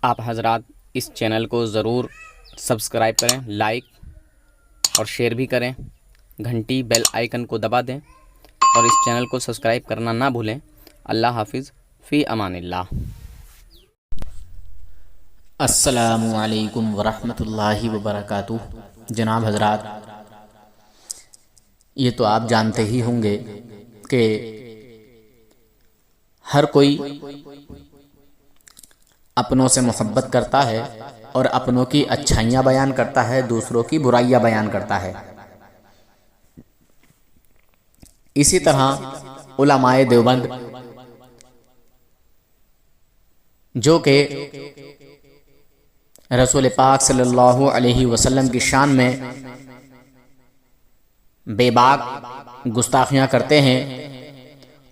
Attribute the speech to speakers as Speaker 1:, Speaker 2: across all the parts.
Speaker 1: آپ حضرات اس چینل کو ضرور سبسکرائب کریں، لائک اور شیئر بھی کریں، گھنٹی بیل آئیکن کو دبا دیں اور اس چینل کو سبسکرائب کرنا نہ بھولیں۔ اللہ حافظ، فی امان اللہ۔
Speaker 2: السلام علیکم ورحمۃ اللہ وبرکاتہ۔ جناب حضرات، یہ تو آپ جانتے ہی ہوں گے کہ ہر کوئی اپنوں سے محبت کرتا ہے اور اپنوں کی اچھائیاں بیان کرتا ہے، دوسروں کی برائیاں بیان کرتا ہے۔ اسی طرح علماء دیوبند جو کہ رسول پاک صلی اللہ علیہ وسلم کی شان میں بے باک گستاخیاں کرتے ہیں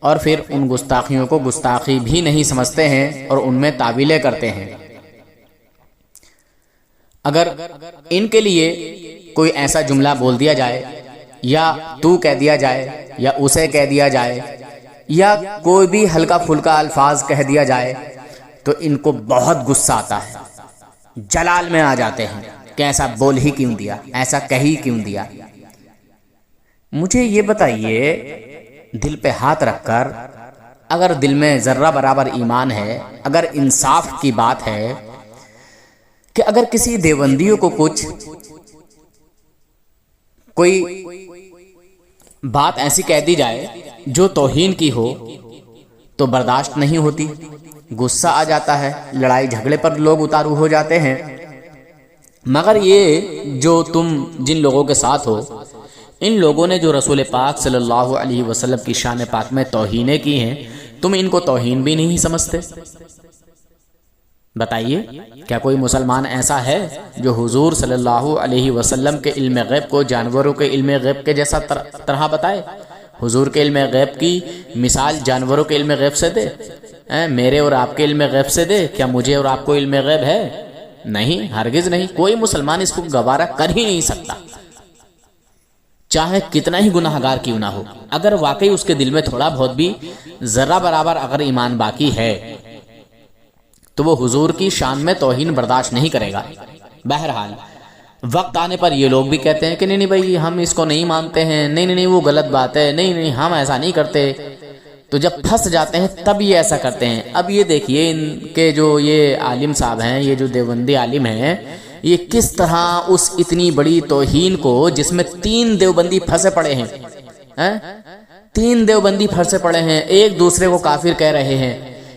Speaker 2: اور پھر ان گستاخیوں کو گستاخی بھی نہیں سمجھتے ہیں اور ان میں تعویلیں کرتے ہیں، اگر ان کے لیے کوئی ایسا جملہ بول دیا جائے یا تو کہہ دیا جائے یا اسے کہہ دیا جائے یا کوئی بھی ہلکا پھلکا الفاظ کہہ دیا جائے تو ان کو بہت غصہ آتا ہے، جلال میں آ جاتے ہیں کہ ایسا بول ہی کیوں دیا، ایسا کہی کیوں دیا۔ مجھے یہ بتائیے، دل پہ ہاتھ رکھ کر، اگر دل میں ذرہ برابر ایمان ہے، اگر انصاف کی بات ہے کہ اگر کسی دیوبندیوں کو کوئی بات ایسی کہہ دی جائے جو توہین کی ہو تو برداشت نہیں ہوتی، غصہ آ جاتا ہے، لڑائی جھگڑے پر لوگ اتارو ہو جاتے ہیں۔ مگر یہ جو تم جن لوگوں کے ساتھ ہو، ان لوگوں نے جو رسول پاک صلی اللہ علیہ وسلم کی شان پاک میں توہینیں کی ہیں، تم ان کو توہین بھی نہیں سمجھتے؟ بتائیے، کیا کوئی مسلمان ایسا ہے جو حضور صلی اللہ علیہ وسلم کے علم غیب کو جانوروں کے علم غیب کے جیسا طرح بتائے؟ حضور کے علم غیب کی مثال جانوروں کے علم غیب سے دے؟ میرے اور آپ کے علم غیب سے دے؟ کیا مجھے اور آپ کو علم غیب ہے؟ نہیں، ہرگز نہیں۔ کوئی مسلمان اس کو گوارا کر ہی نہیں سکتا، چاہے کتنا ہی گناہ گار کیوں نہ ہو۔ اگر واقعی اس کے دل میں تھوڑا بہت بھی ذرہ برابر اگر ایمان باقی ہے تو وہ حضور کی شان میں توہین برداشت نہیں کرے گا۔ بہرحال وقت آنے پر یہ لوگ بھی کہتے ہیں کہ نہیں بھائی، ہم اس کو نہیں مانتے ہیں، نہیں وہ غلط بات ہے، نہیں ہم ایسا نہیں کرتے۔ تو جب پھنس جاتے ہیں تب یہ ایسا کرتے ہیں۔ اب یہ دیکھیے، ان کے جو یہ عالم صاحب ہیں، یہ جو دیوبندی عالم ہیں، یہ کس طرح اس اتنی بڑی توہین کو، جس میں 3 دیوبندی پھنسے پڑے ہیں، 3 دیوبندی پھنسے پڑے ہیں، ایک دوسرے کو کافر کہہ رہے ہیں،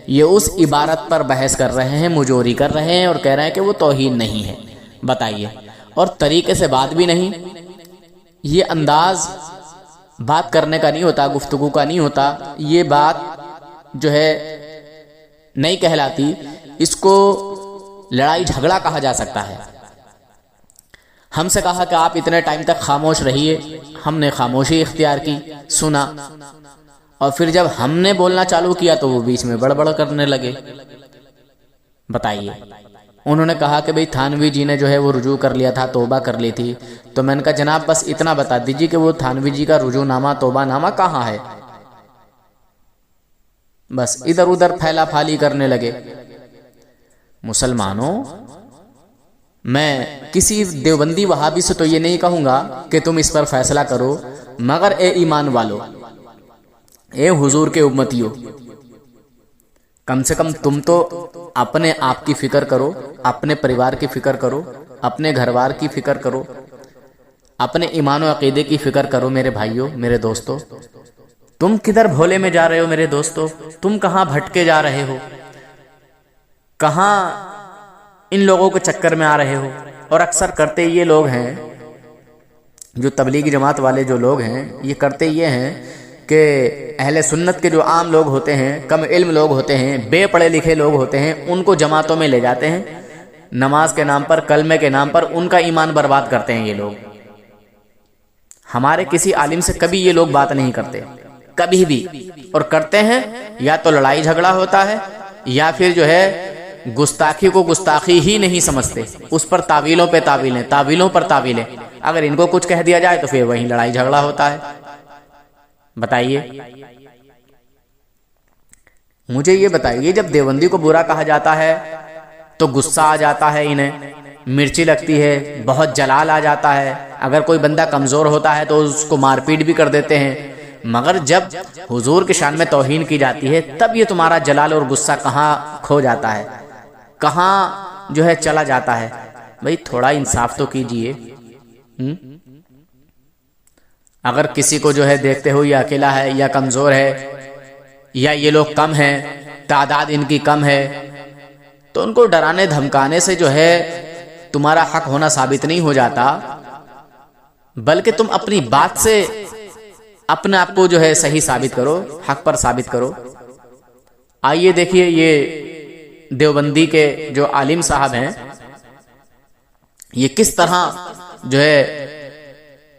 Speaker 2: یہ اس عبارت پر بحث کر رہے ہیں، مجوری کر رہے ہیں اور کہہ رہے ہیں کہ وہ توہین نہیں ہے۔ بتائیے، اور طریقے سے بات بھی نہیں۔ یہ انداز بات کرنے کا نہیں ہوتا، گفتگو کا نہیں ہوتا، یہ بات جو ہے نہیں کہلاتی، اس کو لڑائی جھگڑا کہا جا سکتا ہے۔ ہم سے کہا کہ آپ اتنے ٹائم تک خاموش رہیے، ہم نے خاموشی اختیار کی، سنا، اور پھر جب ہم نے بولنا چالو کیا تو وہ بیچ میں بڑبڑ کرنے لگے۔ بتائیے، انہوں نے کہا کہ بھئی تھانوی جی نے جو ہے وہ رجوع کر لیا تھا، توبہ کر لی تھی۔ تو میں نے کہا جناب بس اتنا بتا دیجیے کہ وہ تھانوی جی کا رجوع نامہ، توبہ نامہ کہاں ہے؟ بس ادھر ادھر پھیلا پھالی کرنے لگے۔ مسلمانوں، میں کسی دیوبندی وہابی سے تو یہ نہیں کہوں گا کہ تم اس پر فیصلہ کرو، مگر اے ایمان والو، اے حضور کے امتیوں، کم سے کم تم تو اپنے آپ کی فکر کرو، اپنے پریوار کی فکر کرو، اپنے گھر بار کی فکر کرو، اپنے ایمان و عقیدے کی فکر کرو۔ میرے بھائیوں، میرے دوستو، تم کدھر بھولے میں جا رہے ہو میرے دوستو؟ تم کہاں بھٹکے جا رہے ہو؟ کہاں ان لوگوں کے چکر میں آ رہے ہو؟ اور اکثر کرتے یہ لوگ ہیں، جو تبلیغی جماعت والے جو لوگ ہیں، یہ کرتے یہ ہیں کہ اہل سنت کے جو عام لوگ ہوتے ہیں، کم علم لوگ ہوتے ہیں، بے پڑھے لکھے لوگ ہوتے ہیں، ان کو جماعتوں میں لے جاتے ہیں، نماز کے نام پر، کلمے کے نام پر ان کا ایمان برباد کرتے ہیں یہ لوگ۔ ہمارے کسی عالم سے کبھی یہ لوگ بات نہیں کرتے، کبھی بھی، اور کرتے ہیں یا تو لڑائی جھگڑا ہوتا ہے یا پھر جو ہے گستاخی کو گستاخی ہی نہیں سمجھتے، اس پر تعویلوں پہ تعویلیں، تعویلوں پر تعویلیں، اگر ان کو کچھ کہہ دیا جائے تو پھر وہیں لڑائی جھگڑا ہوتا ہے۔ بتائیے، مجھے یہ بتائیے، جب دیوبندی کو برا کہا جاتا ہے تو غصہ آ جاتا ہے انہیں، مرچی لگتی ہے، بہت جلال آ جاتا ہے، اگر کوئی بندہ کمزور ہوتا ہے تو اس کو مار پیٹ بھی کر دیتے ہیں۔ مگر جب حضور کی شان میں توہین کی جاتی ہے تب یہ تمہارا جلال اور غصہ کہاں کھو جاتا ہے، کہاں جو ہے چلا جاتا ہے؟ بھئی تھوڑا انصاف تو کیجئے۔ اگر کسی کو جو ہے دیکھتے ہو یہ اکیلا ہے یا کمزور ہے یا یہ لوگ کم ہیں، تعداد ان کی کم ہے، تو ان کو ڈرانے دھمکانے سے جو ہے تمہارا حق ہونا ثابت نہیں ہو جاتا، بلکہ تم اپنی بات سے اپنے آپ کو جو ہے صحیح ثابت کرو، حق پر ثابت کرو۔ آئیے دیکھیے یہ دیوبندی کے جو عالم صاحب ہیں یہ کس طرح جو ہے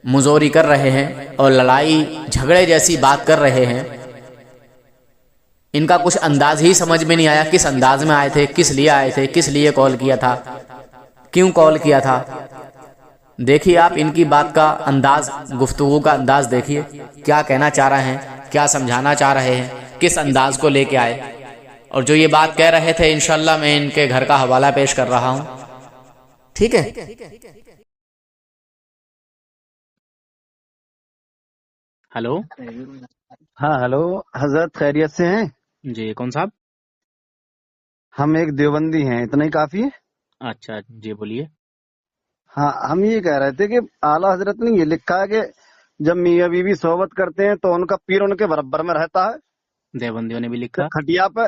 Speaker 2: مزوری کر رہے ہیں اور لڑائی جھگڑے جیسی بات کر رہے ہیں۔ ان کا کچھ انداز ہی سمجھ میں نہیں آیا، کس انداز میں آئے تھے، کس لیے آئے تھے، کس لیے کال کیا تھا، کیوں کال کیا تھا۔ دیکھیے آپ ان کی بات کا انداز، گفتگو کا انداز دیکھیے، کیا کہنا چاہ رہے ہیں، کیا سمجھانا چاہ رہے ہیں، کس انداز کو لے کے آئے۔ اور جو یہ بات کہہ رہے تھے انشاءاللہ میں ان کے گھر کا حوالہ پیش کر رہا ہوں، ٹھیک ہے۔ ہلو،
Speaker 3: ہاں ہلو حضرت، خیریت سے ہیں؟
Speaker 2: جی کون صاحب؟
Speaker 3: ہم ایک دیوبندی ہیں، اتنا ہی کافی ہے۔
Speaker 2: اچھا جی بولیے۔
Speaker 3: ہاں ہم یہ کہہ رہے تھے کہ اعلیٰ حضرت نے یہ لکھا ہے کہ جب میاں بیوی صحبت کرتے ہیں تو ان کا پیر ان کے برابر میں رہتا ہے
Speaker 2: دیوبندیوں نے بھی لکھا۔
Speaker 3: کھٹیا پہ۔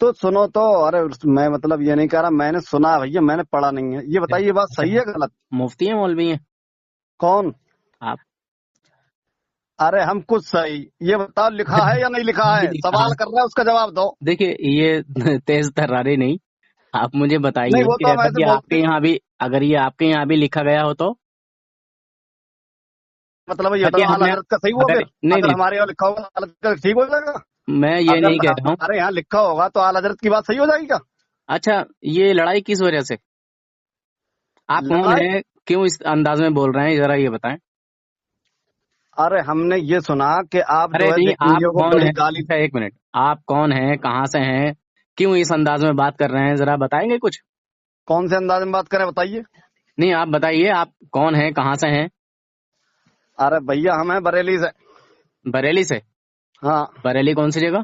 Speaker 3: تو سنو تو، ارے میں مطلب یہ نہیں کہہ رہا، میں نے سنا ہے بھیا، میں نے پڑھا نہیں ہے۔ یہ بتائیے یہ بات صحیح ہے غلط؟
Speaker 2: مفتی ہیں مولوی ہیں
Speaker 3: کون؟
Speaker 2: آپ؟
Speaker 3: ارے ہم کچھ صحیح، یہ بتاؤ لکھا ہے یا نہیں لکھا ہے؟ سوال کر رہے ہیں، اس کا جواب دو۔
Speaker 2: دیکھیے یہ تیز تراری نہیں، آپ مجھے بتائیے
Speaker 3: نہیں وہ
Speaker 2: کہ
Speaker 3: تو ہم
Speaker 2: اگر
Speaker 3: ایسے
Speaker 2: یہ آپ
Speaker 3: بولتے
Speaker 2: کے یہاں بھی، اگر یہ آپ کے یہاں بھی لکھا گیا ہو تو
Speaker 3: مطلب یہ بتاؤ اعلیٰ حضرت کا صحیح ہوا
Speaker 2: اگر
Speaker 3: پھر؟
Speaker 2: نہیں
Speaker 3: اگر
Speaker 2: نہیں
Speaker 3: ہمارے یہاں لکھا ہوگا اعلیٰ حضرت کا ٹھیک ہو جائے گا؟
Speaker 2: میں یہ نہیں کہہ
Speaker 3: اگر
Speaker 2: رہا ہوں۔
Speaker 3: ہمارے یہاں لکھا ہوگا تو اعلیٰ حضرت کی بات صحیح ہو جائے گی کیا؟
Speaker 2: اچھا یہ لڑائی کس وجہ سے، آپ کون
Speaker 3: لڑائی؟
Speaker 2: ہیں، کیوں اس انداز میں بول رہے ہیں، ذرا یہ بتائیں۔
Speaker 3: ارے ہم نے یہ سنا کہ آپ
Speaker 2: ارے
Speaker 3: جو ہے
Speaker 2: نہیں، آپ
Speaker 3: دیوبندیوں کو
Speaker 2: کون
Speaker 3: بڑی
Speaker 2: ہیں؟
Speaker 3: گالی۔
Speaker 2: اچھا ایک منٹ، آپ کون ہیں، کہاں سے ہیں، کیوں اس انداز میں بات کر رہے ہیں، ذرا بتائیں گے کچھ؟
Speaker 3: کون سے انداز میں بات کریں بتائیے؟
Speaker 2: نہیں آپ بتائیے آپ کون ہیں، کہاں سے ہیں؟
Speaker 3: ارے بھیا ہم ہیں بریلی سے۔
Speaker 2: بریلی سے؟
Speaker 3: ہاں
Speaker 2: بریلی کون سی جگہ؟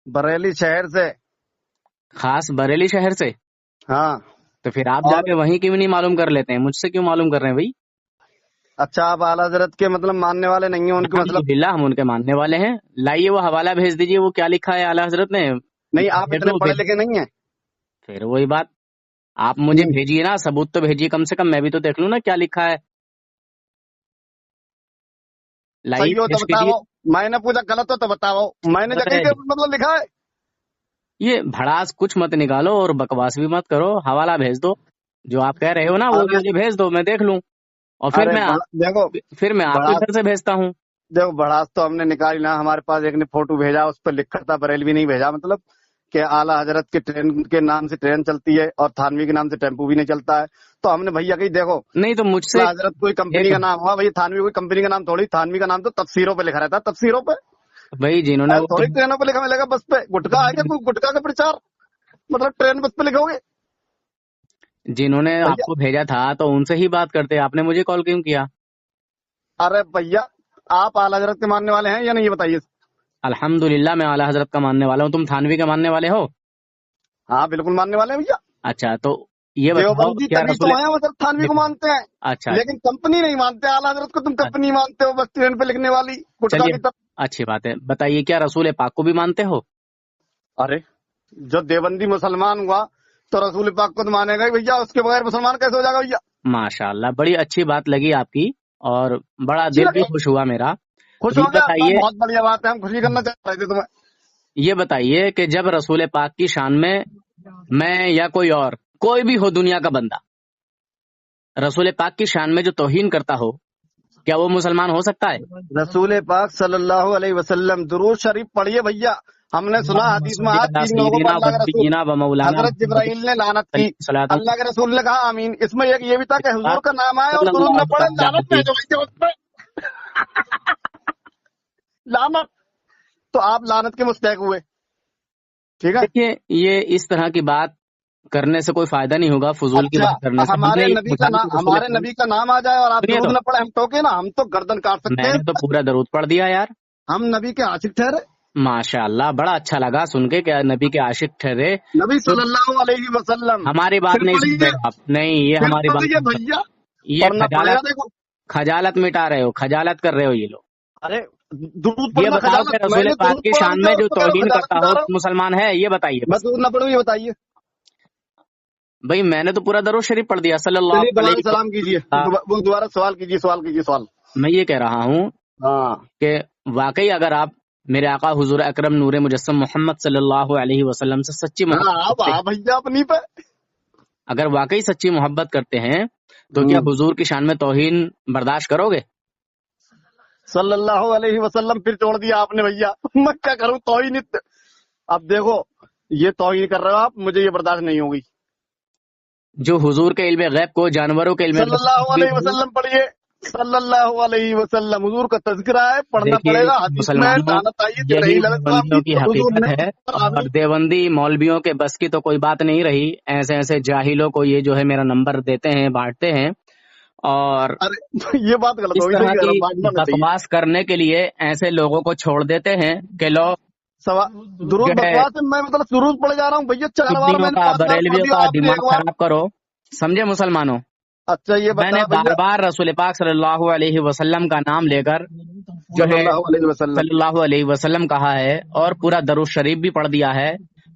Speaker 3: بریلی شہر سے۔
Speaker 2: خاص بریلی شہر سے؟
Speaker 3: ہاں
Speaker 2: تو پھر آپ جا
Speaker 3: اور
Speaker 2: کے وہیں کیوں نہیں معلوم کر لیتے ہیں، مجھ سے کیوں معلوم کر رہے ہیں بھائی؟
Speaker 3: اچھا آپ اعلیٰ حضرت کے مطلب ماننے والے نہیں ہیں، ان کے مطلب؟
Speaker 2: الحمدللہ ہم ان کے ماننے والے ہیں۔ لائیے وہ حوالہ بھیج دیجیے، وہ کیا لکھا ہے اعلیٰ حضرت نے،
Speaker 3: نہیں آپ
Speaker 2: بھیج
Speaker 3: اتنے
Speaker 2: دو
Speaker 3: پڑھے
Speaker 2: پھر
Speaker 3: لکھے نہیں ہیں۔
Speaker 2: پھر وہی بات، آپ مجھے
Speaker 3: نہیں
Speaker 2: بھیجیے نا، ثبوت تو بھیجیے کم سے کم، میں بھی تو دیکھ لوں نا کیا لکھا ہے، لائیے
Speaker 3: صحیح ہو تو
Speaker 2: پیش کیجیے۔
Speaker 3: بتاؤ، میں نے پوچھا غلط ہو تو بتاؤ، میں نے جگہ کے مطلب لکھا ہے۔
Speaker 2: یہ بھڑاس کچھ مت نکالو اور بکواس بھی مت کرو، حوالہ بھیج دو، جو آپ کہہ رہے ہو نا وہ
Speaker 3: ارے
Speaker 2: مجھے بھیج دو، میں دیکھ لوں، اور
Speaker 3: ارے دیکھو
Speaker 2: پھر میں آپ کے
Speaker 3: بڑا،
Speaker 2: گھر سے بھیجتا ہوں۔
Speaker 3: دیکھو بڑاس تو ہم نے نکالی نا، ہمارے پاس ایک نے فوٹو بھیجا، اس پہ لکھا تھا بریلوی نہیں بھیجا، مطلب کہ اعلیٰ حضرت کے ٹرین کے نام سے ٹرین چلتی ہے اور تھانوی کے نام سے ٹیمپو بھی نہیں چلتا ہے۔ تو ہم نے بھیا کہ دیکھو
Speaker 2: نہیں تو مجھ سے
Speaker 3: اعلیٰ حضرت کوئی کمپنی
Speaker 2: ایک،
Speaker 3: کا نام ہوا، بھائی تھانوی کوئی کمپنی کا نام تھوڑی، تھانوی کا نام تو تفسیروں پہ لکھا رہتا ہے، تفسیروں پہ،
Speaker 2: بھائی جنہوں نے
Speaker 3: تھوڑی ٹرینوں پہ لکھا ملے گا بس پہ۔ گٹکا ہے کیا کوئی گٹکا کا پرچار، مطلب ٹرین بس پہ لکھو گے
Speaker 2: جنہوں نے آپ
Speaker 3: بھیا؟
Speaker 2: کو بھیجا تھا تو ان سے ہی بات کرتے، آپ نے مجھے کال کیوں کیا؟
Speaker 3: ارے بھیا آپ اعلیٰ حضرت کے ماننے والے ہیں یا نہیں یہ بتائیے؟
Speaker 2: الحمدللہ میں اعلیٰ حضرت کا ماننے والا ہوں، تم تھانوی کے ماننے والے ہو؟
Speaker 3: ہاں بالکل ماننے والے ہیں بھیا،
Speaker 2: اچھا تو یہ بتاؤ
Speaker 3: دیوبندی
Speaker 2: کیا
Speaker 3: تبھی تو
Speaker 2: رسول،
Speaker 3: ہیں مطلب تھانوی کو مانتے ہیں،
Speaker 2: اچھا
Speaker 3: لیکن کمپنی نہیں مانتے۔ اعلیٰ حضرت کو تم کمپنی مانتے ہو، بس ٹرین پہ لکھنے والی گٹکا
Speaker 2: چلیے
Speaker 3: کی طرف۔
Speaker 2: اچھی بات ہے، بتائیے کیا رسول پاک کو بھی مانتے ہو؟
Speaker 3: ارے جو دیوبندی مسلمان ہوا تو رسول پاک کو تو مانے گا ہی بھیا، اس کے بغیر مسلمان کیسے ہو جائے گا بھیا؟
Speaker 2: ماشاء اللہ بڑی اچھی بات لگی آپ کی، اور بڑا
Speaker 3: اچھی
Speaker 2: دل بھی
Speaker 3: لگے،
Speaker 2: خوش ہوا میرا۔
Speaker 3: خوش
Speaker 2: تو
Speaker 3: ہو
Speaker 2: یہ
Speaker 3: گیا،
Speaker 2: بتائیے،
Speaker 3: بہت بڑھیا بات ہے، ہم خوشی کرنا چاہ رہے تھے تمہیں۔
Speaker 2: یہ بتائیے کہ جب رسول پاک کی شان میں یا کوئی اور کوئی بھی ہو دنیا کا بندہ رسول پاک کی شان میں جو توہین کرتا ہو، کیا وہ مسلمان ہو سکتا ہے؟
Speaker 3: رسول پاک صلی اللہ علیہ وسلم درود شریف پڑھیے بھیا، ہم نے سنا حدیث میں آج 3 لوگوں پر اللہ کے رسول
Speaker 2: سیدنا و مولانا
Speaker 3: حضرت جبرائیل نے لعنت کی، اللہ کے رسول نے کہا آمین۔ اس میں ایک یہ بھی تھا کہ حضور کا نام آئے اور درود نہ پڑے، لعنت بھیجو اس پہ، لعنت۔ تو آپ لعنت کے مستحق ہوئے، ٹھیک ہے؟
Speaker 2: دیکھیے یہ اس طرح کی بات کرنے سے کوئی فائدہ نہیں ہوگا، فضول کی
Speaker 3: اچھا
Speaker 2: بات کرنے سے.
Speaker 3: ہمارے
Speaker 2: ہم نے
Speaker 3: نبی کا نام،
Speaker 2: محمد رسول
Speaker 3: ہمارے
Speaker 2: اکرم،
Speaker 3: نبی کا نام آ جائے اور آپ
Speaker 2: سنیے
Speaker 3: درود
Speaker 2: تو،
Speaker 3: نہ پڑے، ہم ٹوکے نا، ہم تو گردن کاٹ سکتے
Speaker 2: میں
Speaker 3: ہیں.
Speaker 2: نے تو پورا درود پڑھ دیا یار.
Speaker 3: ہم نبی کے عاشق ٹھہرے،
Speaker 2: ماشاء اللہ، بڑا اچھا لگا سن کے کہ نبی کے عاشق ٹھہرے.
Speaker 3: نبی
Speaker 2: تو
Speaker 3: صلی اللہ علیہ وسلم.
Speaker 2: ہماری بات
Speaker 3: پھر
Speaker 2: نہیں سن
Speaker 3: پڑھیے،
Speaker 2: رہے آپ. نہیں، یہ
Speaker 3: پھر
Speaker 2: ہماری بات
Speaker 3: پڑھیے
Speaker 2: نہیں سن.
Speaker 3: بھیا،
Speaker 2: یہ
Speaker 3: پڑھنا پڑے گا.
Speaker 2: خجالت،
Speaker 3: دیکھو،
Speaker 2: خجالت مٹا رہے ہو، خجالت کر رہے ہو یہ لوگ.
Speaker 3: ارے درود
Speaker 2: یہ
Speaker 3: پڑھنا
Speaker 2: بتاؤ کہ
Speaker 3: خجالت؟ میں
Speaker 2: رسول
Speaker 3: نے
Speaker 2: پاک
Speaker 3: درود
Speaker 2: کی
Speaker 3: پڑھا
Speaker 2: شان
Speaker 3: دیا
Speaker 2: میں
Speaker 3: اس
Speaker 2: جو
Speaker 3: پہ کیا
Speaker 2: توہین
Speaker 3: خجالت
Speaker 2: کرتا
Speaker 3: بتا
Speaker 2: ہو
Speaker 3: رہا ہوں؟
Speaker 2: مسلمان ہے؟ یہ بتائیے
Speaker 3: میں
Speaker 2: بس.
Speaker 3: درود نہ پڑھوں یہ بتائیے.
Speaker 2: بھائی میں نے تو پورا درود شریف پڑھ دیا صلی اللہ
Speaker 3: چلیے دوبارہ
Speaker 2: علیہ
Speaker 3: سلام کیجیے،
Speaker 2: وسلم.
Speaker 3: وہ دوبارہ سوال کیجیے، سوال کیجیے، سوال.
Speaker 2: میں یہ کہہ رہا ہوں
Speaker 3: ہاں
Speaker 2: کہ واقعی اگر آپ میرے آقا حضور اکرم نور مجسم محمد صلی اللہ علیہ وسلم سے سچی
Speaker 3: ہاں،
Speaker 2: محبت
Speaker 3: آپ
Speaker 2: کرتے ہیں،
Speaker 3: بھیا اپنی پہ.
Speaker 2: اگر واقعی سچی محبت کرتے ہیں تو کیا حضور کی شان میں توہین برداشت کرو گے؟
Speaker 3: صلی اللہ علیہ وسلم پھر چھوڑ دیا آپ نے بھیا. میں کیا کروں؟ توہین. اب دیکھو یہ توہین کر رہے ہو آپ، مجھے یہ برداشت نہیں ہوگی.
Speaker 2: جو حضور کے علم غیب کو جانوروں کے علم
Speaker 3: صلی
Speaker 2: غیب سے
Speaker 3: اللہ علیہ
Speaker 2: تشبیہ دی.
Speaker 3: وسلم پڑھیے، صلی اللہ علیہ وسلم. حضور کا تذکرہ ہے، پڑھنا
Speaker 2: دیکھیے
Speaker 3: پڑے گا. حدیث میں
Speaker 2: مسلمانوں،
Speaker 3: لعنت آئی ہے
Speaker 2: یہی
Speaker 3: جبرائیل علیہ السلام
Speaker 2: دیوبندیوں کی
Speaker 3: تو حضور
Speaker 2: حقیقت
Speaker 3: نے.
Speaker 2: ہے. اور دیوبندی مولویوں کے بس کی تو کوئی بات نہیں رہی. ایسے ایسے جاہلوں کو یہ جو ہے میرا نمبر دیتے ہیں، بانٹتے ہیں، اور
Speaker 3: ارے یہ بات غلط
Speaker 2: اس
Speaker 3: ہوگی،
Speaker 2: طرح
Speaker 3: صحیح کہہ رہا
Speaker 2: کی
Speaker 3: ہوں، بانٹنا نہیں چاہیے.
Speaker 2: بکواس کرنے کے لیے ایسے لوگوں کو چھوڑ دیتے ہیں کہ لوگ
Speaker 3: درود
Speaker 2: جو ہے
Speaker 3: بکواس ہے. میں مطلب درود پڑھ جا رہا ہوں بھیا، 4 بار
Speaker 2: سنیوں
Speaker 3: میں نے
Speaker 2: کا،
Speaker 3: 5 بار پڑھ
Speaker 2: بریلویوں
Speaker 3: دیا،
Speaker 2: کا
Speaker 3: آپ نے
Speaker 2: دماغ
Speaker 3: 1 بار.
Speaker 2: خراب کرو. سمجھے مسلمانوں؟
Speaker 3: اچھا یہ
Speaker 2: میں نے
Speaker 3: بتا
Speaker 2: بار
Speaker 3: بھیا،
Speaker 2: بار رسول پاک صلی اللہ علیہ وسلم کا نام لے کر جو
Speaker 3: صلی
Speaker 2: ہے
Speaker 3: اللہ علیہ وسلم.
Speaker 2: صلی اللہ علیہ وسلم کہا ہے، اور پورا درود شریف بھی پڑھ دیا ہے.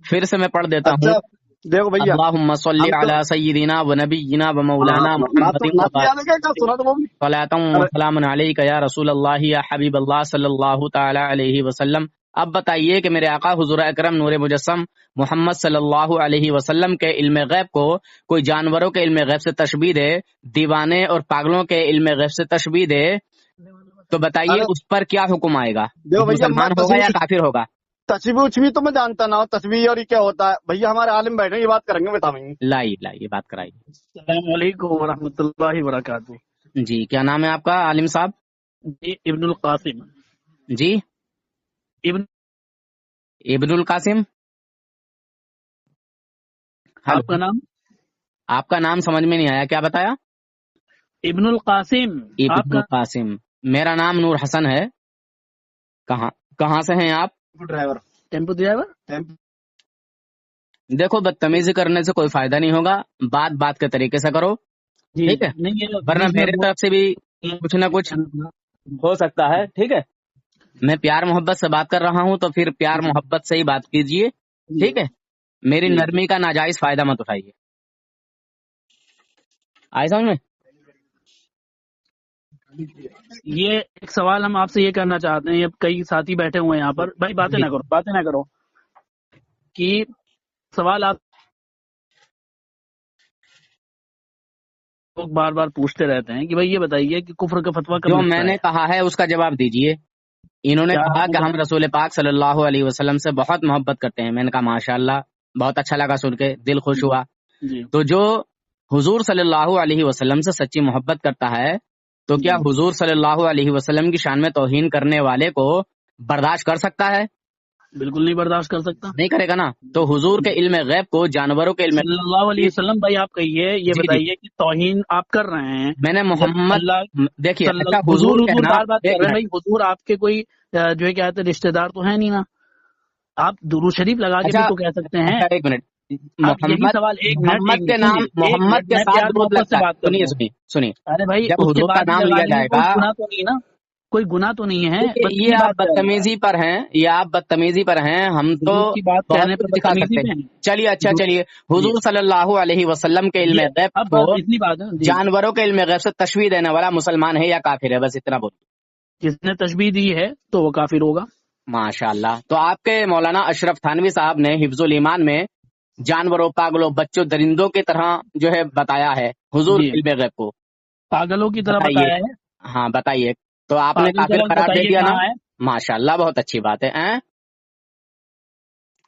Speaker 2: پھر سے میں پڑھ دیتا ہوں.
Speaker 3: اچھا دیکھو بھیا،
Speaker 2: اللہم صلی
Speaker 3: ہم تو
Speaker 2: علی سیدنا و نبینا و مولانا محمد
Speaker 3: نعت یاد ہے کیا سنا تو وہ بھی.
Speaker 2: صلاۃ و
Speaker 3: ارے
Speaker 2: سلام علیک یا رسول اللہ یا حبیب اللہ صلی اللہ تعالی علیہ وسلم. اب بتائیے کہ میرے آقا حضور اکرم نور مجسم محمد صلی اللہ علیہ وسلم کے علم غیب کو کوئی جانوروں کے علم غیب سے تشبیہ دے، دیوانے اور پاگلوں کے علم غیب سے تشبیہ دے، تو بتائیے
Speaker 3: ارے
Speaker 2: اس پر کیا حکم آئے گا؟
Speaker 3: دیکھو بھیا، میں
Speaker 2: مسلمان ہوگا یا کافر ہوگا؟
Speaker 3: تصویر اچھوی تو میں جانتا نہ ہوں، تصویر اور یہ کیا ہوتا ہے بھیا. ہمارے عالم بیٹھے یہ بات کریں گے، بتائیں گے.
Speaker 2: لائیے لائیے بات کرائیے.
Speaker 4: السلام علیکم ورحمۃ اللہ وبرکاتہ.
Speaker 2: جی کیا نام ہے آپ کا عالم صاحب؟
Speaker 4: جی ابن القاسم.
Speaker 2: جی
Speaker 4: ابن
Speaker 2: ابن القاسم. ہلو،
Speaker 4: آپ کا نام؟
Speaker 2: آپ کا نام سمجھ میں نہیں آیا، کیا بتایا؟
Speaker 4: ابن القاسم. آپ
Speaker 2: ابن
Speaker 4: کا
Speaker 2: القاسم. میرا نام نور حسن ہے. کہاں سے ہیں آپ؟
Speaker 3: ڈرائیور.
Speaker 4: Tempo driver.
Speaker 2: دیکھو بدتمیزی کرنے سے کوئی فائدہ نہیں ہوگا، بات کے طریقے سے کرو،
Speaker 4: جی
Speaker 2: ٹھیک ہے؟
Speaker 4: نہیں یہ
Speaker 2: ورنہ
Speaker 4: بیچ میں
Speaker 2: میرے طرف سے بھی کچھ نہ کچھ ہو سکتا ہے، ٹھیک ہے؟ میں پیار محبت سے بات کر رہا ہوں تو پھر پیار محبت سے ہی بات کیجئے، ٹھیک ہے؟ میری نرمی کا ناجائز فائدہ مت اٹھائیے. آئے سمجھ میں؟
Speaker 4: یہ ایک سوال ہم آپ سے یہ کرنا چاہتے ہیں. یہ کئی ساتھی بیٹھے ہوئے ہیں یہاں پر. بھائی باتیں نہ کرو کہ سوال آپ لوگ بار بار پوچھتے رہتے ہیں کہ بھائی یہ بتائیے کہ کفر کا فتویٰ کب
Speaker 2: جو
Speaker 4: لگتا
Speaker 2: میں
Speaker 4: ہے؟
Speaker 2: نے کہا ہے اس کا جواب دیجئے. انہوں نے
Speaker 4: کیا
Speaker 2: کہا
Speaker 4: آپ
Speaker 2: کہ ہم رسول پاک صلی اللہ علیہ وسلم سے بہت محبت کرتے ہیں. میں نے کہا ماشاءاللہ، بہت اچھا لگا سن کے، دل خوش ہوا.
Speaker 4: جی
Speaker 2: تو جو حضور صلی اللہ علیہ وسلم سے سچی محبت کرتا ہے تو کیا حضور صلی اللہ علیہ وسلم کی شان میں توہین کرنے والے کو برداشت کر سکتا ہے؟
Speaker 4: بالکل نہیں برداشت کر سکتا.
Speaker 2: نہیں کرے گا نا. تو حضور کے علم غیب کو جانوروں کے علم
Speaker 4: صلی اللہ علیہ وسلم. بھائی آپ کہیے، یہ
Speaker 2: جی
Speaker 4: بتائیے کہ توہین آپ کر رہے ہیں.
Speaker 2: میں نے
Speaker 4: جب
Speaker 2: محمد،
Speaker 4: اللہ
Speaker 2: دیکھیے اچھا
Speaker 4: حضور
Speaker 2: کہنا،
Speaker 4: بار بار کر
Speaker 2: ایک
Speaker 4: رہے ہیں.
Speaker 2: منٹ،
Speaker 4: بھائی حضور آپ کے کوئی جو ہے کیا کہتے ہیں رشتہ دار تو ہے نہیں نا. آپ درود شریف لگا کے بھی
Speaker 2: اچھا
Speaker 4: تو کہہ سکتے ہیں.
Speaker 2: اچھا ایک منٹ.
Speaker 4: آپ یہی سوال ایک
Speaker 2: محمد
Speaker 4: منٹ
Speaker 2: کے نام،
Speaker 4: سنیے، ایک
Speaker 2: محمد
Speaker 4: منٹ
Speaker 2: کے
Speaker 4: میں
Speaker 2: ساتھ
Speaker 4: پیار
Speaker 2: درود
Speaker 4: محبت
Speaker 2: لگتا
Speaker 4: سے
Speaker 2: ہے.
Speaker 4: بات کرتا ہوں.
Speaker 2: سنیے
Speaker 4: ارے بھائی
Speaker 2: جب
Speaker 4: اس کے
Speaker 2: حضور کا
Speaker 4: بعد
Speaker 2: نام لیا
Speaker 4: لگانے میں
Speaker 2: جائے
Speaker 4: کوئی
Speaker 2: گا،
Speaker 4: گناہ تو نہیں نا، کوئی گناہ تو نہیں ہے. بس
Speaker 2: یہ
Speaker 4: یہی
Speaker 2: آپ
Speaker 4: بات ہے.
Speaker 2: بدتمیزی پر ہیں، یہ آپ بدتمیزی پر ہیں. ہم تو
Speaker 4: حضور کی بات
Speaker 2: بہت
Speaker 4: کہنے
Speaker 2: کچھ
Speaker 4: پر
Speaker 2: دکھا
Speaker 4: بدتمیزی
Speaker 2: سکتے
Speaker 4: پہ
Speaker 2: ہیں.
Speaker 4: ہیں.
Speaker 2: چلیے اچھا، چلیے
Speaker 4: جی
Speaker 2: حضور صلی اللہ علیہ وسلم کے علم
Speaker 4: یہ
Speaker 2: غیب
Speaker 4: اب
Speaker 2: کو
Speaker 4: بس اتنی بات ہے. جی
Speaker 2: جانوروں کے علم غیب سے تشبیہ دینے والا مسلمان ہے یا کافر ہے؟ بس اتنا بول.
Speaker 4: جس نے تشبیہ دی ہے تو وہ کافر ہوگا.
Speaker 2: ماشاء اللہ. تو آپ کے مولانا اشرف تھانوی صاحب نے حفظ الایمان میں جانوروں، پاگلوں، بچوں، درندوں کی طرح جو ہے بتایا ہے حضور
Speaker 4: جی
Speaker 2: کے علم غیب کو.
Speaker 4: پاگلوں کی طرح
Speaker 2: بتائیے.
Speaker 4: بتایا ہے.
Speaker 2: ہاں بتائیے. تو آپ نے
Speaker 4: پاگل کا
Speaker 2: کافر
Speaker 4: لفظ
Speaker 2: قرار دے
Speaker 4: بتائیے
Speaker 2: دیا نا.
Speaker 4: کہاں ہے.
Speaker 2: ماشاء اللہ، بہت اچھی بات ہے.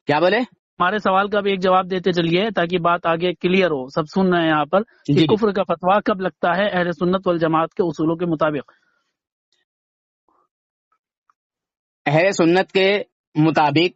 Speaker 2: کیا بولے؟
Speaker 4: ہمارے سوال کا بھی ایک جواب دیتے چلیے تاکہ بات آگے کلیئر ہو. سب سن رہے ہیں یہاں پر کہ
Speaker 2: جی
Speaker 4: کفر کا فتویٰ کب لگتا ہے اہل سنت والجماعت کے اصولوں کے مطابق.
Speaker 2: اہل سنت کے مطابق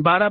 Speaker 4: 12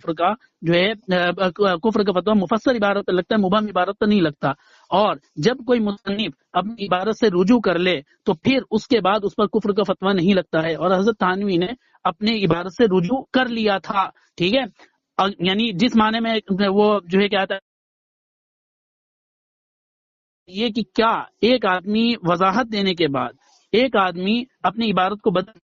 Speaker 4: کفر کا جو ہے کفر کا فتویٰ مفسر عبارت پر لگتا ہے، مبہم عبارت پر نہیں لگتا. اور جب کوئی مصنف اپنی عبارت سے رجوع کر لے تو پھر اس کے بعد اس پر کفر کا فتویٰ نہیں لگتا ہے. اور حضرت تھانوی نے اپنے عبارت سے رجوع کر لیا تھا. ٹھیک ہے، یعنی جس معنی میں وہ جو ہے کیا تھا یہ کہ کیا ایک آدمی وضاحت دینے کے بعد ایک آدمی اپنی عبارت کو بدل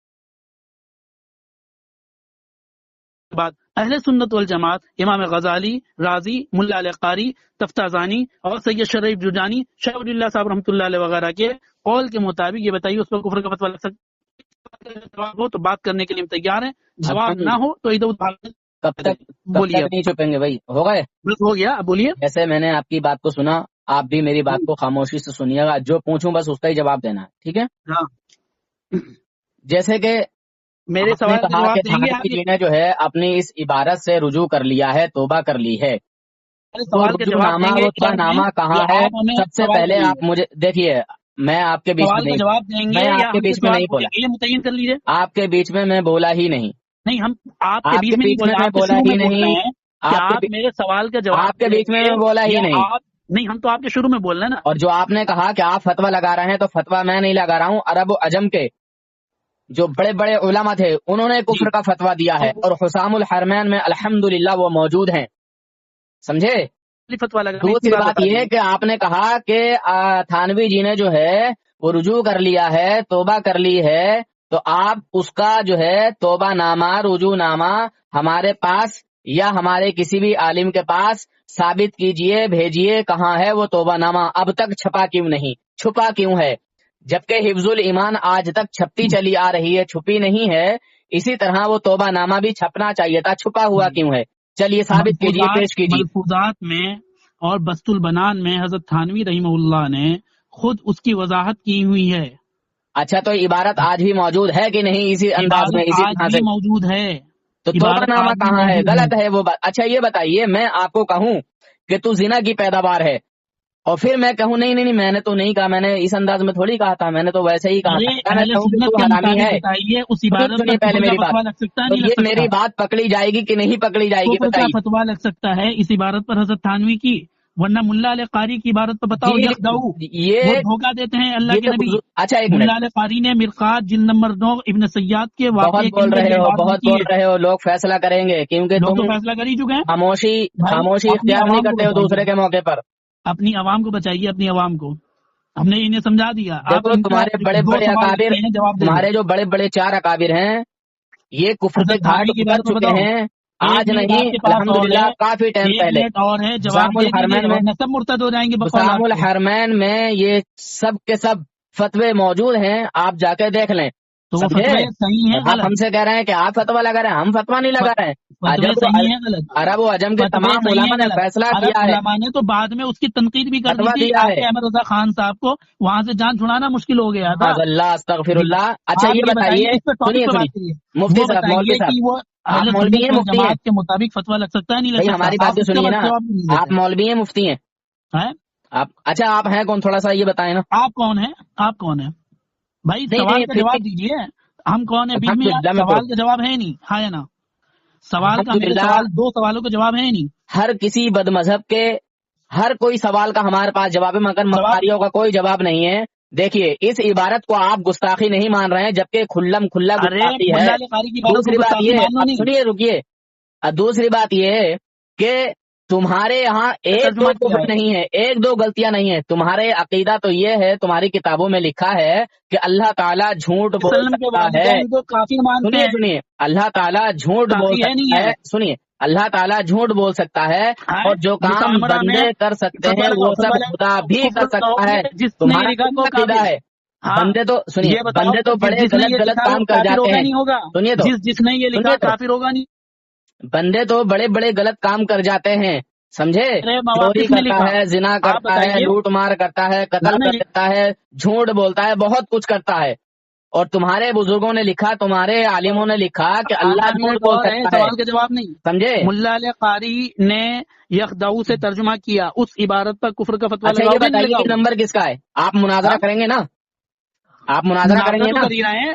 Speaker 4: بعد اہل سنت والجماعت امام غزالی، رازی، ملا علی قاری، تفتازانی اور سید شریف جرجانی، شاہ ولی اللہ صاحب رحمۃ اللہ علیہ وغیرہ کے قول کے مطابق یہ بتائیے اس پر کفر کا فتویٰ لگ سکتا ہے؟ جواب ہو تو بات کرنے کے لیے ہم تیار ہیں، جواب نہ ہو تو ادھر
Speaker 5: کب تک
Speaker 4: بولیے.
Speaker 5: نہیں چھپیں گے بھائی؟ ہو گئے؟
Speaker 4: بس ہو گیا، اب بولیے.
Speaker 5: جیسے میں نے آپ کی بات کو سنا، آپ بھی میری بات کو خاموشی سے سنیے گا، جو پوچھوں بس اس کا ہی جواب دینا ہے، ٹھیک ہے؟
Speaker 4: ہاں،
Speaker 5: جیسے کہ
Speaker 4: میرے
Speaker 5: آپ نے
Speaker 4: سوال کا
Speaker 5: کہا
Speaker 4: جواب
Speaker 5: کہ
Speaker 4: دیں گے
Speaker 5: تھانوی
Speaker 4: آپ؟
Speaker 5: جی نے جو ہے اپنی اس عبارت سے رجوع کر لیا ہے، توبہ کر لی ہے.
Speaker 4: میرے سوال کا
Speaker 5: رجوع
Speaker 4: جواب
Speaker 5: نامہ
Speaker 4: دیں گے
Speaker 5: وہ توبہ نامہ کہاں
Speaker 4: یا
Speaker 5: ہے؟
Speaker 4: آپ ہمیں
Speaker 5: سب سے
Speaker 4: سوال
Speaker 5: پہلے
Speaker 4: کریے؟
Speaker 5: آپ مجھے دیکھیے، میں آپ کے بیچ میں
Speaker 4: سوال کا
Speaker 5: نہیں،
Speaker 4: جواب دیں گے
Speaker 5: میں
Speaker 4: یا
Speaker 5: آپ کے
Speaker 4: ہم سے
Speaker 5: بیچ میں
Speaker 4: سوال
Speaker 5: نہیں بولا،
Speaker 4: پوچھیں گے؟ یہ متعین کر لیجیے.
Speaker 5: آپ کے بیچ میں بولا ہی نہیں،
Speaker 4: نہیں، ہم آپ کے بیچ میں نہیں بولے،
Speaker 5: میں
Speaker 4: آپ کے
Speaker 5: بولا
Speaker 4: شروع
Speaker 5: ہی
Speaker 4: میں بول رہے
Speaker 5: نہیں،
Speaker 4: ہیں کہ آپ میرے سوال کا جواب
Speaker 5: آپ کے بیچ میں
Speaker 4: دیں گے
Speaker 5: بولا ہی
Speaker 4: یا
Speaker 5: نہیں.
Speaker 4: آپ نہیں، ہم تو آپ کے شروع میں بول رہے ہیں نا.
Speaker 5: اور جو آپ نے کہا کہ آپ فتویٰ لگا رہے ہیں، تو فتویٰ میں نہیں لگا رہا ہوں، عرب و عجم کے جو بڑے بڑے علماء تھے انہوں نے کفر کا فتویٰ دیا ہے، اور حسام الحرمین میں الحمدللہ وہ موجود ہیں، سمجھے؟
Speaker 4: فتویٰ لگا
Speaker 5: دوسری بات یہ کہ آپ نے کہا کہ تھانوی جی نے جو ہے وہ رجوع کر لیا ہے، توبہ کر لی ہے، تو آپ اس کا جو ہے توبہ نامہ، رجوع نامہ ہمارے پاس یا ہمارے کسی بھی عالم کے پاس ثابت کیجئے، بھیجئے، کہاں ہے وہ توبہ نامہ؟ اب تک چھپا کیوں نہیں؟ چھپا کیوں ہے؟ جبکہ حفظ الایمان آج تک چھپتی چلی آ رہی ہے، چھپی نہیں ہے. اسی طرح وہ توبہ نامہ بھی چھپنا چاہیے تھا، چھپا ہوا کیوں ہے؟ چلیے ثابت کیجئے، پیش کیجئے.
Speaker 4: ملفوظات میں اور بسط البنان میں حضرت تھانوی رحمہ اللہ نے خود اس کی وضاحت کی ہوئی ہے.
Speaker 5: اچھا، تو عبارت آج بھی موجود ہے کہ نہیں اسی انداز میں،
Speaker 4: عبارت
Speaker 5: اسی
Speaker 4: آج
Speaker 5: طرح
Speaker 4: بھی
Speaker 5: سے؟
Speaker 4: موجود ہے.
Speaker 5: تو توبہ
Speaker 4: عبارت
Speaker 5: نامہ
Speaker 4: آج بھی
Speaker 5: کہاں ہے؟
Speaker 4: موجود
Speaker 5: غلط ہے وہ بات. اچھا یہ بتائیے، میں آپ کو کہوں کہ تو زنا کی پیداوار ہے، اور پھر میں کہوں نہیں نہیں میں نے تو نہیں کہا، میں نے اس انداز میں تھوڑی کہا تھا، میں نے تو ویسے ہی کہا
Speaker 4: ارے
Speaker 5: تھا. میں
Speaker 4: اہل
Speaker 5: کہوں کہ
Speaker 4: سنت
Speaker 5: تو
Speaker 4: کے
Speaker 5: حرامی
Speaker 4: مطابق
Speaker 5: ہے.
Speaker 4: بتائیے اس عبارت
Speaker 5: سنیے
Speaker 4: پر
Speaker 5: پہلے
Speaker 4: کفر کا
Speaker 5: میری بات،
Speaker 4: فتویٰ لگ سکتا ہے
Speaker 5: تو
Speaker 4: نہیں لگ
Speaker 5: یہ
Speaker 4: سکتا؟
Speaker 5: میری بات پکڑی جائے گی کہ نہیں پکڑی جائے گی؟
Speaker 4: کفر کا
Speaker 5: بتائیے.
Speaker 4: فتویٰ لگ سکتا ہے اس عبارت پر حضرت تھانوی کی، ورنہ ملا علی قاری کی عبارت پر بتاؤ.
Speaker 5: جی
Speaker 4: یخدعو، وہ
Speaker 5: یہ
Speaker 4: دھوکہ دیتے ہیں اللہ کے نبی.
Speaker 5: اچھا ایک
Speaker 4: ملا
Speaker 5: منٹ،
Speaker 4: علی قاری نے مرقات جلد نمبر 9 ابن سیاد کے
Speaker 5: بہت
Speaker 4: واقعے کے
Speaker 5: بول
Speaker 4: اندر
Speaker 5: رہے
Speaker 4: یہ
Speaker 5: ہو،
Speaker 4: بات
Speaker 5: بہت
Speaker 4: لکھی
Speaker 5: بول
Speaker 4: ہے.
Speaker 5: رہے ہو، لوگ فیصلہ کریں گے کیونکہ
Speaker 4: لوگ تو
Speaker 5: تم
Speaker 4: فیصلہ کر ہی چکے ہیں.
Speaker 5: خاموشی
Speaker 4: بھائی اپنی
Speaker 5: اختیار نہیں
Speaker 4: عوام کو
Speaker 5: کرتے ہو
Speaker 4: بتائیے،
Speaker 5: دوسرے کے موقع پر.
Speaker 4: اپنی عوام کو بچائیے، اپنی عوام کو. ہم نے انہیں سمجھا دیا. آپ
Speaker 5: دیکھو
Speaker 4: ان کا
Speaker 5: تمہارے بڑے
Speaker 4: دو
Speaker 5: بڑے
Speaker 4: سوال
Speaker 5: اکابر،
Speaker 4: لکھتے ہیں، جواب دیں گے.
Speaker 5: تمہارے جو بڑے بڑے 4 اکابر ہیں یہ کفر کے
Speaker 4: حضرت
Speaker 5: گھاٹ
Speaker 4: تھانوی کی
Speaker 5: اتر
Speaker 4: عبارت پر
Speaker 5: چکے
Speaker 4: بتاؤ.
Speaker 5: ہیں،
Speaker 4: ایک
Speaker 5: آج
Speaker 4: منٹ
Speaker 5: نہیں
Speaker 4: آپ کے پاس اور
Speaker 5: الحمدللہ
Speaker 4: ہے،
Speaker 5: کافی ٹائم
Speaker 4: ایک
Speaker 5: پہلے.
Speaker 4: منٹ اور ہے، جواب
Speaker 5: حسام
Speaker 4: دے
Speaker 5: الحرمین
Speaker 4: دیجیے
Speaker 5: میں
Speaker 4: ورنہ سب مرتد ہو جائیں گے بقول
Speaker 5: حسام
Speaker 4: آپ کے.
Speaker 5: الحرمین میں یہ سب کے سب فتوے موجود ہیں، آپ جا کے دیکھ لیں،
Speaker 4: تو وہ
Speaker 5: سمجھے؟
Speaker 4: فتوے صحیح ہیں
Speaker 5: اور آپ ہم
Speaker 4: غلط؟
Speaker 5: سے کہہ رہے ہیں کہ آپ فتوا لگا رہے ہیں، ہم فتوا نہیں لگا رہے ہیں.
Speaker 4: فتوے صحیح ہیں غلط؟
Speaker 5: عرب و عجم کے
Speaker 4: فتوے
Speaker 5: تمام
Speaker 4: صحیح ہیں
Speaker 5: علماء نے
Speaker 4: غلط؟
Speaker 5: فیصلہ
Speaker 4: عرب
Speaker 5: کیا ہے،
Speaker 4: علماء نے تو بعد میں اس کی تنقید بھی کر دی
Speaker 5: فتوا
Speaker 4: تھی.
Speaker 5: دیا
Speaker 4: آپ
Speaker 5: ہے.
Speaker 4: کے احمد رضا خان صاحب کو وہاں سے جان چھڑانا مشکل ہو گیا تھا.
Speaker 5: معاذ اللہ، استغفر
Speaker 4: جی،
Speaker 5: اللہ. اچھا
Speaker 4: آپ
Speaker 5: یہ بتائیے،
Speaker 4: اس پہ ٹاپک
Speaker 5: سنیے
Speaker 4: پہ
Speaker 5: سنیے
Speaker 4: بات کریے.
Speaker 5: مفتی
Speaker 4: وہ
Speaker 5: صاحب، مولوی
Speaker 4: بتائیے
Speaker 5: صاحب،
Speaker 4: کہ وہ
Speaker 5: آپ
Speaker 4: اہل
Speaker 5: مولوی
Speaker 4: سنت
Speaker 5: ہیں مفتی ہیں؟
Speaker 4: والجماعت کے مطابق فتویٰ لگ سکتا ہے نہیں لگ
Speaker 5: بھائی
Speaker 4: سکتا؟
Speaker 5: ہماری
Speaker 4: آپ
Speaker 5: بات تو
Speaker 4: اس کا
Speaker 5: سنیے نا،
Speaker 4: جواب نہیں دیتے
Speaker 5: آپ مولوی ہیں مفتی ہیں؟
Speaker 4: ہیں؟
Speaker 5: آپ اچھا آپ ہیں کون؟ تھوڑا سا یہ بتائیں نا.
Speaker 4: آپ کون ہیں؟ آپ کون ہیں بھائی؟
Speaker 5: نہیں
Speaker 4: سوال
Speaker 5: نہیں
Speaker 4: کا
Speaker 5: پھر
Speaker 4: جواب
Speaker 5: بھی
Speaker 4: دیجیے. ہم کون ہیں بیچ میں؟
Speaker 5: الحمدللہ میں
Speaker 4: سوال کا جواب ہے نہیں، ہاں یا نا؟ سوال کا، میرے
Speaker 5: الحمدللہ
Speaker 4: سوال 2 سوالوں کا جواب ہے نہیں.
Speaker 5: ہر کسی بد مذہب کے ہر کوئی سوال کا ہمارے پاس جواب ہے، مگر
Speaker 4: جواب
Speaker 5: مختاریوں کا کوئی جواب نہیں ہے. دیکھیے اس عبارت کو آپ گستاخی نہیں مان رہے ہیں، جبکہ کھلم کھلا
Speaker 4: ارے
Speaker 5: گستاخی ہے.
Speaker 4: ملا علی قاری کی بات کو
Speaker 5: دوسری بات
Speaker 4: گستاخی
Speaker 5: یہ،
Speaker 4: مان لو
Speaker 5: اب
Speaker 4: نہیں.
Speaker 5: سنیے رکیے، دوسری بات یہ ہے کہ تمہارے یہاں ایک دو
Speaker 4: ترجمہ کیا
Speaker 5: کفر
Speaker 4: ہے؟
Speaker 5: نہیں ہے، ایک دو غلطیاں نہیں ہے. تمہارے عقیدہ تو یہ ہے، تمہاری کتابوں میں لکھا ہے کہ اللہ تعالیٰ جھوٹ بول
Speaker 4: وسلم کے
Speaker 5: سکتا ہے.
Speaker 4: والدین کو کافی مانتے
Speaker 5: سنیے
Speaker 4: ہیں،
Speaker 5: سنیے، اللہ تعالیٰ جھوٹ بول
Speaker 4: کافی ہے نہیں
Speaker 5: سکتا
Speaker 4: ہے؟
Speaker 5: ہے. سنیے، اللہ تعالیٰ جھوٹ بول سکتا ہے، اور جو کام
Speaker 4: مستعمرہ میں
Speaker 5: بندے کر سکتے ہیں
Speaker 4: فتویٰ
Speaker 5: وہ
Speaker 4: لگاؤ،
Speaker 5: سب
Speaker 4: فتویٰ
Speaker 5: خدا
Speaker 4: لگاؤ،
Speaker 5: بھی کر
Speaker 4: کفر
Speaker 5: سکتا ہے.
Speaker 4: کہو، جس نے
Speaker 5: تمہارا
Speaker 4: لکھا
Speaker 5: کیا
Speaker 4: کو
Speaker 5: عقیدہ
Speaker 4: کافر.
Speaker 5: ہے؟
Speaker 4: ہاں،
Speaker 5: بندے تو سنیے،
Speaker 4: یہ بتاؤ
Speaker 5: بندے تو بڑے
Speaker 4: جس نے
Speaker 5: غلط
Speaker 4: یہ
Speaker 5: غلط
Speaker 4: لکھا وہ
Speaker 5: کام کر
Speaker 4: کافر
Speaker 5: جاتے
Speaker 4: ہوگا
Speaker 5: ہیں.
Speaker 4: نہیں ہوگا؟
Speaker 5: سنیے تو،
Speaker 4: جس نے یہ لکھا
Speaker 5: سنیے تو،
Speaker 4: کافر ہوگا نہیں؟
Speaker 5: بندے تو بڑے بڑے غلط کام کر جاتے ہیں، سمجھے؟
Speaker 4: ارے
Speaker 5: چوری
Speaker 4: کس نے
Speaker 5: کرتا
Speaker 4: لکھا؟
Speaker 5: ہے، زنا
Speaker 4: آپ
Speaker 5: کرتا ہے،
Speaker 4: بتائیے.
Speaker 5: لوٹ مار کرتا ہے، قتل
Speaker 4: نہیں
Speaker 5: کر دیتا ہے، جھوٹ بولتا ہے، بہت کچھ کرتا ہے. اور تمہارے بزرگوں نے لکھا، تمہارے عالموں نے لکھا کہ اللہ
Speaker 4: آپ
Speaker 5: جھوٹ
Speaker 4: ایک
Speaker 5: بول
Speaker 4: اور ہے،
Speaker 5: سکتا ہے،
Speaker 4: سوال کا جواب نہیں.
Speaker 5: سمجھے؟
Speaker 4: ملا علی قاری نے یخدعو سے ترجمہ کیا، اس عبارت پر کفر کا فتویٰ
Speaker 5: اچھا
Speaker 4: لگاؤ
Speaker 5: یہ
Speaker 4: گے نہیں
Speaker 5: بتائیے
Speaker 4: لگاؤ
Speaker 5: کہ
Speaker 4: گے؟
Speaker 5: نمبر کس کا ہے؟ آپ مناظرہ
Speaker 4: ہاں؟
Speaker 5: کریں گے نا؟ آپ مناظرہ کریں گے
Speaker 4: تو
Speaker 5: نا؟
Speaker 4: کر ہی رہے ہیں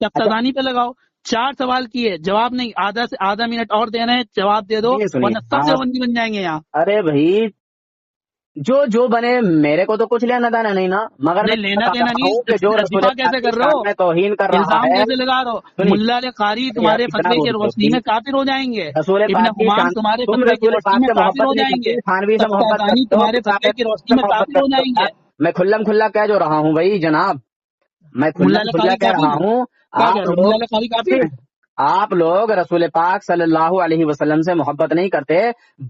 Speaker 4: تفتزانی پہ لگاؤ۔ 4 سوال کیے، جواب نہیں۔ آدھا منٹ اور دے رہے ہیں، جواب دے دو ورنہ سب سے بندی بن جائیں گے یہاں۔
Speaker 5: ارے بھائی جو بنے، میرے کو تو کچھ لینا دینا نہیں نا، مگر میں
Speaker 4: لینا دینا
Speaker 5: ہوں
Speaker 4: نہیں،
Speaker 5: کہ جو رسول
Speaker 4: دفاع کیسے کر رہے ہو،
Speaker 5: میں توہین کر رہا
Speaker 4: الزام
Speaker 5: ہے،
Speaker 4: کیسے لگا رہے ہو؟
Speaker 5: سنیے،
Speaker 4: ملا علی قاری تمہارے
Speaker 5: اتنا
Speaker 4: فتوے کی
Speaker 5: بول
Speaker 4: روشنی
Speaker 5: دو،
Speaker 4: میں کافر ہو جائیں گے،
Speaker 5: رسول
Speaker 4: ابن
Speaker 5: پاک کی
Speaker 4: حمام
Speaker 5: شان،
Speaker 4: تمہارے
Speaker 5: تم
Speaker 4: فتوے کی
Speaker 5: رسول
Speaker 4: روشنی
Speaker 5: پاک
Speaker 4: میں
Speaker 5: سے
Speaker 4: کافر
Speaker 5: محبت
Speaker 4: ہو
Speaker 5: نہیں
Speaker 4: جائیں گے،
Speaker 5: کرتے، تھانوی سے محبت
Speaker 4: تفتزانی
Speaker 5: کرتے ہو،
Speaker 4: تمہارے فتوے کی روشنی میں
Speaker 5: محبت
Speaker 4: کافر ہو
Speaker 5: کرتے
Speaker 4: جائیں گے۔
Speaker 5: میں کھلم کھلا کہہ جو رہا ہوں بھائی جناب، میں
Speaker 4: ملا
Speaker 5: کھلم
Speaker 4: علی
Speaker 5: کھلا
Speaker 4: قاری
Speaker 5: کہہ
Speaker 4: کافر
Speaker 5: رہا
Speaker 4: ہے؟
Speaker 5: ہوں.
Speaker 4: کیا
Speaker 5: آپ
Speaker 4: کہہ رہے ہو،
Speaker 5: لوگ
Speaker 4: ملا علی قاری کافر ہے؟
Speaker 5: آپ لوگ رسول پاک صلی اللہ علیہ وسلم سے محبت نہیں کرتے،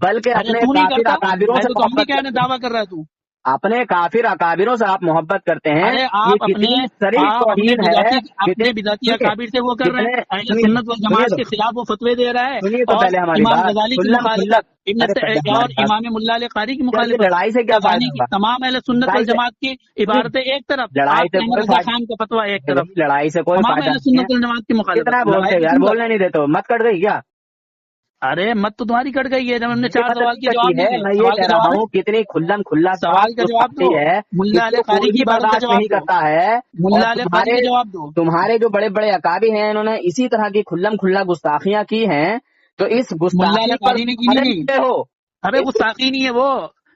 Speaker 5: بلکہ
Speaker 4: ارے
Speaker 5: اپنے
Speaker 4: تو نہیں
Speaker 5: کافر
Speaker 4: کرتا،
Speaker 5: اکابروں سے
Speaker 4: ایسے تو ہم بھی
Speaker 5: محبت
Speaker 4: کہنے
Speaker 5: کرتے ہیں.
Speaker 4: دعویٰ کر رہا ہے تو۔
Speaker 5: اپنے کافر اکابروں سے آپ محبت کرتے ہیں،
Speaker 4: ارے
Speaker 5: یہ
Speaker 4: آپ
Speaker 5: کتنی صریح توہین ہے.
Speaker 4: اپنے بدعتی اکابر سے وہ کر رہے ہیں، اہل سنت و جماعت کے خلاف وہ فتوے دے رہا ہے،
Speaker 5: سنیے تو
Speaker 4: اور
Speaker 5: پہلے ہماری
Speaker 4: امام
Speaker 5: بات،
Speaker 4: غزالی کی
Speaker 5: کھلم کھلا.
Speaker 4: مخالفت،
Speaker 5: ارے پہلے
Speaker 4: اور
Speaker 5: ہماری بات،
Speaker 4: امام ملا علی قاری کی
Speaker 5: یہ
Speaker 4: مخالفت،
Speaker 5: لڑائی سے کیا فائدہ
Speaker 4: تفتزانی کی،
Speaker 5: ہوگا؟
Speaker 4: تمام اہل سنت و
Speaker 5: لڑائی سے
Speaker 4: جماعت کی عبارتیں ایک طرف،
Speaker 5: لڑائی
Speaker 4: آپ
Speaker 5: سے
Speaker 4: کے احمد
Speaker 5: کوئی
Speaker 4: رضا
Speaker 5: فائدہ
Speaker 4: خان کا فتویٰ ایک طرف،
Speaker 5: لڑائی سے کوئی
Speaker 4: تمام
Speaker 5: فائدہ
Speaker 4: اہل
Speaker 5: نہیں ہے.
Speaker 4: سنت و جماعت کی مخالفت۔
Speaker 5: کتنا بولتے
Speaker 4: لڑائی
Speaker 5: ہو یار،
Speaker 4: کیوں
Speaker 5: بولنے نہیں دیتے ہو، مت کٹ گئی کیا؟
Speaker 4: ارے مت تو تمہاری کٹ گئی ہے جب ہم نے 4 سوال
Speaker 5: نہیں
Speaker 4: کے جواب
Speaker 5: کٹی
Speaker 4: نہیں
Speaker 5: ہے،
Speaker 4: دیے۔
Speaker 5: میں یہ
Speaker 4: سوال
Speaker 5: کہہ
Speaker 4: کا
Speaker 5: رہا
Speaker 4: جواب ہے،
Speaker 5: ہوں کتنی کھلم کھلا
Speaker 4: سوال کا جواب دو،
Speaker 5: ہے،
Speaker 4: ملا علی
Speaker 5: اس کو
Speaker 4: قاری
Speaker 5: کوئی
Speaker 4: کی
Speaker 5: بھی
Speaker 4: عبارت کا
Speaker 5: برداشت
Speaker 4: جواب
Speaker 5: نہیں
Speaker 4: دو،
Speaker 5: کرتا ہے. اور
Speaker 4: ملا علی قاری کا جواب دو۔
Speaker 5: تمہارے جو بڑے بڑے اکابر ہیں، انہوں نے اسی طرح کی کھلم کھلا گستاخیاں کی ہیں، تو اس
Speaker 4: ملا علی
Speaker 5: گستاخی پر
Speaker 4: قاری نے کی
Speaker 5: تمہارے
Speaker 4: نہیں،
Speaker 5: لیے ہو.
Speaker 4: ارے گستاخی نہیں ہے وہ،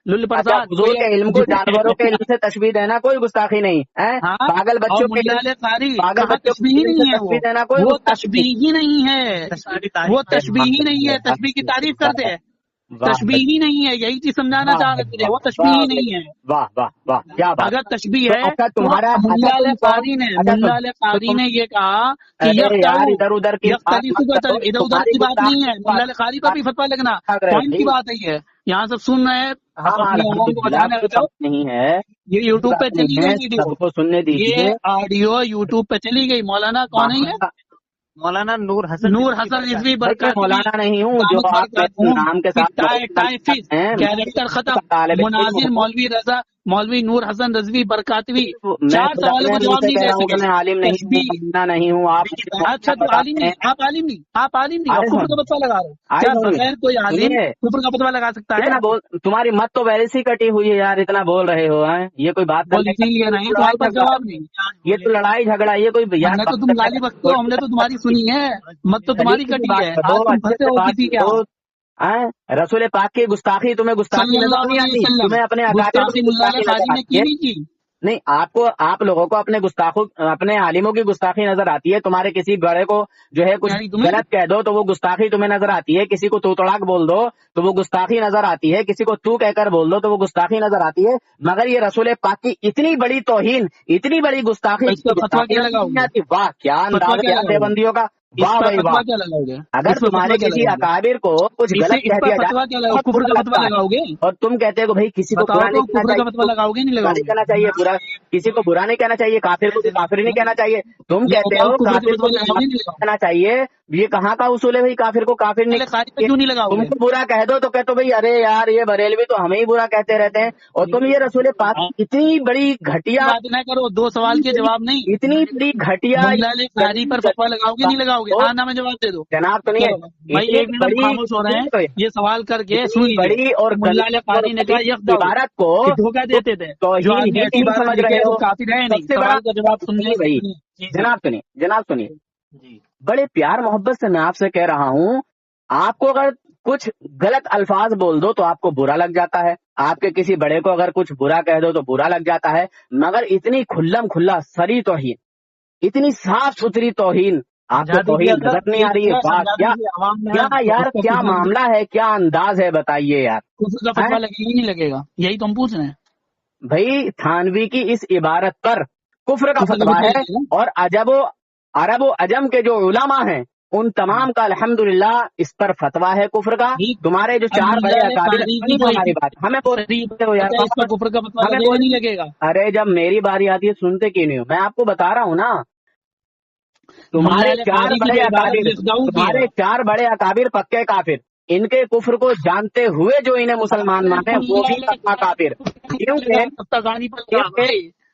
Speaker 4: لل
Speaker 5: اچھا،
Speaker 4: پرساد
Speaker 5: حضور کے علم کو جانوروں کے علم سے تشبیہ دینا کوئی گستاخی نہیں ہے.
Speaker 4: ہاں،
Speaker 5: پاگل
Speaker 4: اور
Speaker 5: بچوں کے
Speaker 4: ملا علی قاری
Speaker 5: پاگل
Speaker 4: کہاں
Speaker 5: بچوں
Speaker 4: تشبیہ
Speaker 5: کے
Speaker 4: ہی
Speaker 5: علم
Speaker 4: نہیں
Speaker 5: سے
Speaker 4: ہے،
Speaker 5: تشبیہ دینا کوئی
Speaker 4: وہ
Speaker 5: گستاخی
Speaker 4: تشبیہ ہی نہیں ہے، وہ تشبیہ ہی نہیں ہے، تشبیہ کی تعریف کرتے ہیں، تشبیہ ہی نہیں ہے، یہی چیز سمجھانا چاہ رہے تھے، وہ تشبیہ ہی نہیں ہے۔
Speaker 5: واہ واہ واہ، کیا بات.
Speaker 4: اگر تشبیہ
Speaker 5: تو
Speaker 4: ہے
Speaker 5: اچھا
Speaker 4: تو
Speaker 5: تمہارا، اچھا
Speaker 4: ملا علی
Speaker 5: تم کون،
Speaker 4: قاری نے
Speaker 5: اچھا
Speaker 4: ملا علی قاری
Speaker 5: تم،
Speaker 4: نے یہ کہا کہ
Speaker 5: ارے یار ادھر ادھر کی بات مت کرو،
Speaker 4: ادھر ادھر
Speaker 5: تمہاری
Speaker 4: کی بات نہیں ہے، ملا علی قاری پر بھی فتویٰ لگنا پوائنٹ کی بات ہے، یہ یہاں سب سن رہے ہیں،
Speaker 5: ہاں
Speaker 4: اب
Speaker 5: ہاں
Speaker 4: اپنی عوام کو
Speaker 5: الحمدللہ،
Speaker 4: بتانے
Speaker 5: کوئی
Speaker 4: لگے ہو،
Speaker 5: بات نہیں ہے،
Speaker 4: یہ یوٹیوب پہ چلی گئی ویڈیو،
Speaker 5: سب کو سننے دیجیے.
Speaker 4: یہ آڈیو یوٹیوب پہ چلی گئی، مولانا کون ہے یہ؟
Speaker 6: مولانا نور حسن
Speaker 4: نور حسن رضوی
Speaker 5: بھائی میں
Speaker 4: برکاتوی،
Speaker 5: مولانا نہیں ہوں جو
Speaker 4: دامت
Speaker 5: آپ میرے
Speaker 4: برکاتہم
Speaker 5: نام کے
Speaker 4: کی
Speaker 5: ساتھ
Speaker 4: ٹائفس
Speaker 5: ہیں.
Speaker 4: کیریکٹر ختم،
Speaker 5: طالب علم
Speaker 4: مناظر
Speaker 5: ہوں.
Speaker 4: مولوی رضا، مولوی نور حسن رضوی برکاتوی،
Speaker 5: میں
Speaker 4: 4
Speaker 5: خود
Speaker 4: سوالوں
Speaker 5: اپنے
Speaker 4: کا
Speaker 5: منہ
Speaker 4: جواب
Speaker 5: سے
Speaker 4: نہیں
Speaker 5: کہہ
Speaker 4: دے
Speaker 5: رہا ہوں کہ
Speaker 4: سکے،
Speaker 5: میں عالم نہیں ہوں،
Speaker 4: تشبیہ۔
Speaker 5: مولانا نہیں ہوں. آپ
Speaker 4: اچھا تو عالم نہیں، آپ عالم نہیں، آپ عالم نہیں، اور کفر کا فتویٰ لگا رہے ہو، کیا بغیر کوئی عالم کفر کا فتویٰ لگا سکتا ہے؟
Speaker 5: اتنا بول، تمہاری مت تو ویسے ہی کٹی ہوئی ہے یار، اتنا بول رہے ہو ہیں، یہ کوئی بات
Speaker 4: بول
Speaker 5: کرنے
Speaker 4: اسی لیے نہیں،
Speaker 5: کا
Speaker 4: سوال پر جواب نہیں،
Speaker 5: یہ تو لڑائی جھگڑا، یہ کوئی
Speaker 4: ہم نے تو تم گالی بکتے ہو، ہم نے تو تمہاری سنی ہے، مت تو تمہاری کٹی ہے، آج تم پھنسے ہو کسی کے ہاں۔
Speaker 5: رسول پاک کی گستاخی تمہیں گستاخی
Speaker 4: صلی
Speaker 5: نظر
Speaker 4: اللہ
Speaker 5: نہیں
Speaker 4: علیہ
Speaker 5: آتی،
Speaker 4: وسلم،
Speaker 5: تمہیں اپنے اکابر
Speaker 4: گستاخی
Speaker 5: کی
Speaker 4: ملا علی
Speaker 5: گستاخی
Speaker 4: قاری
Speaker 5: نظر
Speaker 4: نے
Speaker 5: آتی
Speaker 4: کی
Speaker 5: ہے.
Speaker 4: نہیں کی،
Speaker 5: نہیں، آپ لوگوں کو اپنے عالموں کی گستاخی نظر آتی ہے. تمہارے کسی بڑے کو جو ہے کچھ
Speaker 4: یعنی تمہیں
Speaker 5: غلط کہہ دو تو وہ گستاخی تمہیں نظر آتی ہے، کسی کو تو تڑاک بول دو تو وہ گستاخی نظر آتی ہے، کسی کو تو کہہ کر بول دو تو وہ گستاخی نظر آتی ہے. مگر یہ رسول پاک کی اتنی بڑی توہین، اتنی بڑی گستاخی،
Speaker 4: اس پہ فتویٰ کیا لگاؤ گے؟
Speaker 5: واہ کیا
Speaker 4: فتویٰ
Speaker 5: انداز
Speaker 4: کیا
Speaker 5: ہے
Speaker 4: لگاؤ گے؟
Speaker 5: دیوبندیوں کا،
Speaker 4: اس
Speaker 5: واہ
Speaker 4: پر
Speaker 5: بھائی واہ.
Speaker 4: فتویٰ کیا لگاؤ گے؟
Speaker 5: اگر
Speaker 4: اس پہ
Speaker 5: تمہارے
Speaker 4: فتویٰ کیا
Speaker 5: کسی
Speaker 4: لگاؤ گے؟
Speaker 5: اکابر کو کچھ غلط
Speaker 4: اس
Speaker 5: کہہ
Speaker 4: پر
Speaker 5: دیا جائے
Speaker 4: فتویٰ کیا لگاؤ؟
Speaker 5: بہت
Speaker 4: کفر
Speaker 5: برا
Speaker 4: کا فتویٰ
Speaker 5: لگتا ہے،
Speaker 4: لگاؤ گے؟
Speaker 5: اور تم کہتے ہو کہ بھائی کسی کو
Speaker 4: بتاؤ
Speaker 5: برا
Speaker 4: تو
Speaker 5: نہیں کہنا
Speaker 4: کفر کا
Speaker 5: چاہیے،
Speaker 4: فتویٰ لگاؤ گے نہیں
Speaker 5: برا
Speaker 4: لگاؤ
Speaker 5: نہیں
Speaker 4: گے؟
Speaker 5: کہنا چاہیے، کسی کو برا نہیں کہنا چاہیے، کافر کو بھی کافر نہیں کہنا چاہیے. تم
Speaker 4: یہ
Speaker 5: کہتے
Speaker 4: بتاؤ
Speaker 5: ہو
Speaker 4: کفر کا
Speaker 5: کافر کو
Speaker 4: فتویٰ
Speaker 5: بھی
Speaker 4: لگاؤ گے نہیں
Speaker 5: کافر
Speaker 4: لگاؤ گے؟
Speaker 5: کہنا چاہیے. یہ کہاں کا اصول ہے بھائی، کافر کو کافر نہیں
Speaker 4: پہلے قاری پہ
Speaker 5: کہنا
Speaker 4: کیوں نہیں
Speaker 5: چاہیے؟
Speaker 4: لگاؤ
Speaker 5: تم
Speaker 4: گے؟
Speaker 5: کو برا کہہ دو تو کہتے ہو بھائی ارے یار یہ بریلوی تو ہمیں ہی برا کہتے رہتے ہیں، اور تم یہ رسول پاک کی اتنی بڑی گھٹیا،
Speaker 4: بات نہ کرو، 2 سوال کے جواب نہیں،
Speaker 5: اتنی بڑی گھٹیا
Speaker 4: ملا علی قاری پر فتویٰ لگاؤ گے نہیں لگاؤ گے؟ ہاں نہ میں جواب دے دو.
Speaker 5: جناب سنیے،
Speaker 4: چلو بھائی
Speaker 5: اتنی
Speaker 4: ایک منٹ ہم
Speaker 5: بڑی،
Speaker 4: خاموش ہو رہے ہیں، یہ سوال کر کے سن
Speaker 5: اتنی
Speaker 4: لیجیے.
Speaker 5: بڑی اور
Speaker 4: ملا علی قاری نے کہا یخدعو
Speaker 5: عبارت کو
Speaker 4: کہ دھوکہ دیتے تھے، جو
Speaker 5: توہین
Speaker 4: آدمی
Speaker 5: ہی
Speaker 4: ایسی
Speaker 5: نہیں
Speaker 4: عبارت
Speaker 5: سمجھ
Speaker 4: لکھے
Speaker 5: رہے
Speaker 4: وہ
Speaker 5: ہو.
Speaker 4: کافر ہے نہیں.
Speaker 5: سب سے بڑا
Speaker 4: سوال کا جواب سن لیں.
Speaker 5: بھائی، جناب سنیے، بڑے پیار محبت سے میں آپ سے کہہ رہا ہوں، آپ کو اگر کچھ غلط الفاظ بول دو تو آپ کو برا لگ جاتا ہے، آپ کے کسی بڑے کو اگر کچھ برا کہہ دو تو برا لگ جاتا ہے، مگر اتنی کھلم کھلا سری توہین، اتنی صاف ستھری توہین آپ کو توہین نظر نہیں آ رہی ہے. کیا یار، کیا معاملہ ہے، کیا انداز ہے، بتائیے یار.
Speaker 4: کفر کا فتویٰ لگے گا نہیں لگے گا؟ یہی تو ہم پوچھ رہے ہیں.
Speaker 5: بھائی تھانوی کی اس عبارت پر کفر کا
Speaker 4: کفر کا
Speaker 5: فتویٰ
Speaker 4: فتویٰ
Speaker 5: ہے،
Speaker 4: لگے گا؟
Speaker 5: اور عرب و عجم کے جو علماء ہیں ان تمام کا الحمدللہ اس پر فتویٰ ہے کفر کا. تمہارے جو
Speaker 4: اب
Speaker 5: 4
Speaker 4: ملا
Speaker 5: بڑے
Speaker 4: علی
Speaker 5: اکابر،
Speaker 4: قاری کی
Speaker 5: سنیے
Speaker 4: جو
Speaker 5: ہماری بات، ہمیں بولتے ہو یار،
Speaker 4: اچھا، اس پر کفر کا فتویٰ
Speaker 5: ہمیں
Speaker 4: لگے گا نہیں لگے گا؟
Speaker 5: ارے جب میری باری آتی ہے سنتے کیوں نہیں ہو؟ میں آپ کو بتا رہا ہوں نا،
Speaker 4: ملا
Speaker 5: تمہارے
Speaker 4: علی
Speaker 5: 4
Speaker 4: قاری کی
Speaker 5: بڑے
Speaker 4: جو عبارت
Speaker 5: اکابر،
Speaker 4: یخدعو کی
Speaker 5: تمہارے
Speaker 4: ہے،
Speaker 5: 4 بڑے اکابر پکے کافر، ان کے کفر کو جانتے ہوئے جو انہیں مسلمان مانے وہ بھی پکا کافر. کیونکہ
Speaker 4: تفتزانی پر لگا بھائی،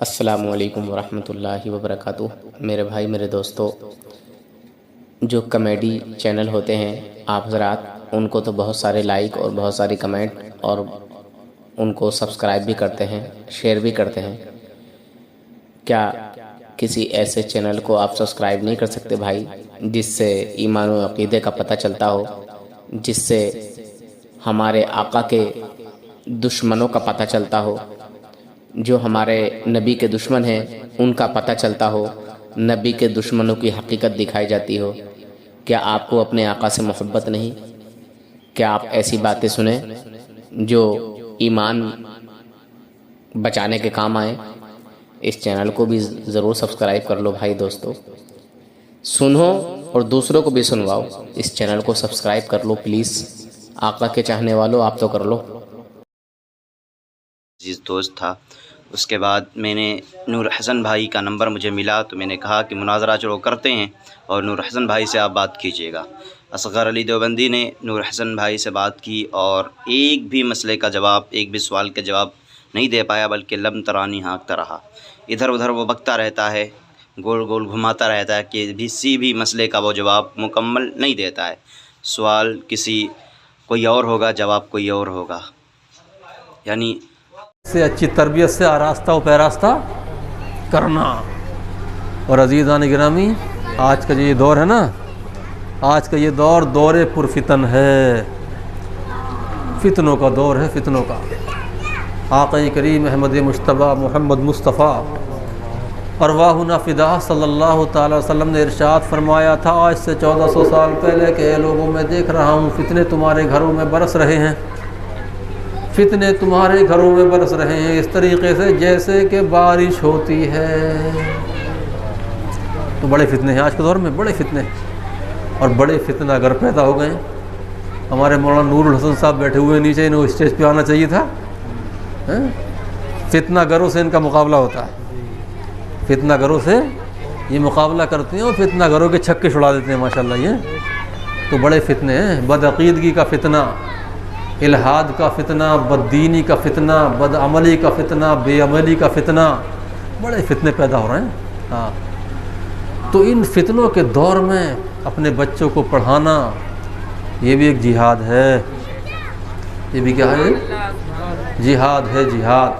Speaker 2: السلام علیکم ورحمۃ اللہ وبرکاتہ۔ میرے بھائی، میرے دوستو، جو کمیڈی چینل ہوتے ہیں آپ حضرات، ان کو تو بہت سارے لائک اور بہت ساری کمنٹ اور ان کو سبسکرائب بھی کرتے ہیں، شیئر بھی کرتے ہیں۔ کیا کسی ایسے چینل کو آپ سبسکرائب نہیں کر سکتے بھائی، جس سے ایمان و عقیدے کا پتہ چلتا ہو، جس سے ہمارے آقا کے دشمنوں کا پتہ چلتا ہو، جو ہمارے نبی کے دشمن ہیں ان کا پتہ چلتا ہو، نبی کے دشمنوں کی حقیقت دکھائی جاتی ہو؟ کیا آپ کو اپنے آقا سے محبت نہیں؟ کیا آپ ایسی باتیں سنیں جو ایمان بچانے کے کام آئیں؟ اس چینل کو بھی ضرور سبسکرائب کر لو بھائی دوستو، سنو اور دوسروں کو بھی سنواؤ۔ اس چینل کو سبسکرائب کر لو پلیز، آقا کے چاہنے والوں آپ تو کر لو۔
Speaker 7: عزیز دوست تھا، اس کے بعد میں نے نور حسن بھائی کا نمبر مجھے ملا تو میں نے کہا کہ مناظرہ چلو کرتے ہیں اور نور حسن بھائی سے آپ بات کیجیے گا۔ اصغر علی دیوبندی نے نور حسن بھائی سے بات کی اور ایک بھی مسئلے کا جواب، ایک بھی سوال کا جواب نہیں دے پایا، بلکہ لم ترانی ہانکتا رہا۔ ادھر ادھر وہ بکتا رہتا ہے، گول گول گھماتا رہتا ہے کہ کسی بھی مسئلے کا وہ جواب مکمل نہیں دیتا ہے۔ سوال کسی کوئی اور ہوگا، جواب کوئی اور ہوگا، یعنی
Speaker 8: سے اچھی تربیت سے آراستہ و پیراستہ کرنا۔ اور عزیزان گرامی، آج کا جو یہ دور ہے نا، آج کا یہ دور پرفتن ہے، فتنوں کا دور ہے، فتنوں کا۔ آقا کریم احمد مجتبیٰ محمد مصطفیٰ ارواحنا فدا صلی اللہ تعالی وسلم نے ارشاد فرمایا تھا آج سے 1400 سال پہلے کہ اے لوگوں، میں دیکھ رہا ہوں فتنے تمہارے گھروں میں برس رہے ہیں، فتنے تمہارے گھروں میں برس رہے ہیں اس طریقے سے جیسے کہ بارش ہوتی ہے۔ تو بڑے فتنے ہیں آج کے دور میں، بڑے فتنے، اور بڑے فتنہ اگر پیدا ہو گئے۔ ہمارے مولانا نور الحسن صاحب بیٹھے ہوئے نیچے، انہیں اسٹیج پہ آنا چاہیے تھا۔ فتنہ گروں سے ان کا مقابلہ ہوتا ہے، فتنہ گروں سے یہ مقابلہ کرتے ہیں اور فتنہ گروں کے چھکے چھڑا دیتے ہیں ماشاءاللہ۔ یہ تو بڑے فتنے ہیں، بدعقیدگی کا فتنہ، الحاد کا فتنہ، بددینی کا فتنہ، بد عملی کا فتنہ، بے عملی کا فتنہ، بڑے فتنے پیدا ہو رہے ہیں۔ ہاں، تو ان فتنوں کے دور میں اپنے بچوں کو پڑھانا یہ بھی ایک جہاد ہے، یہ بھی کیا ہے؟ جہاد ہے، جہاد۔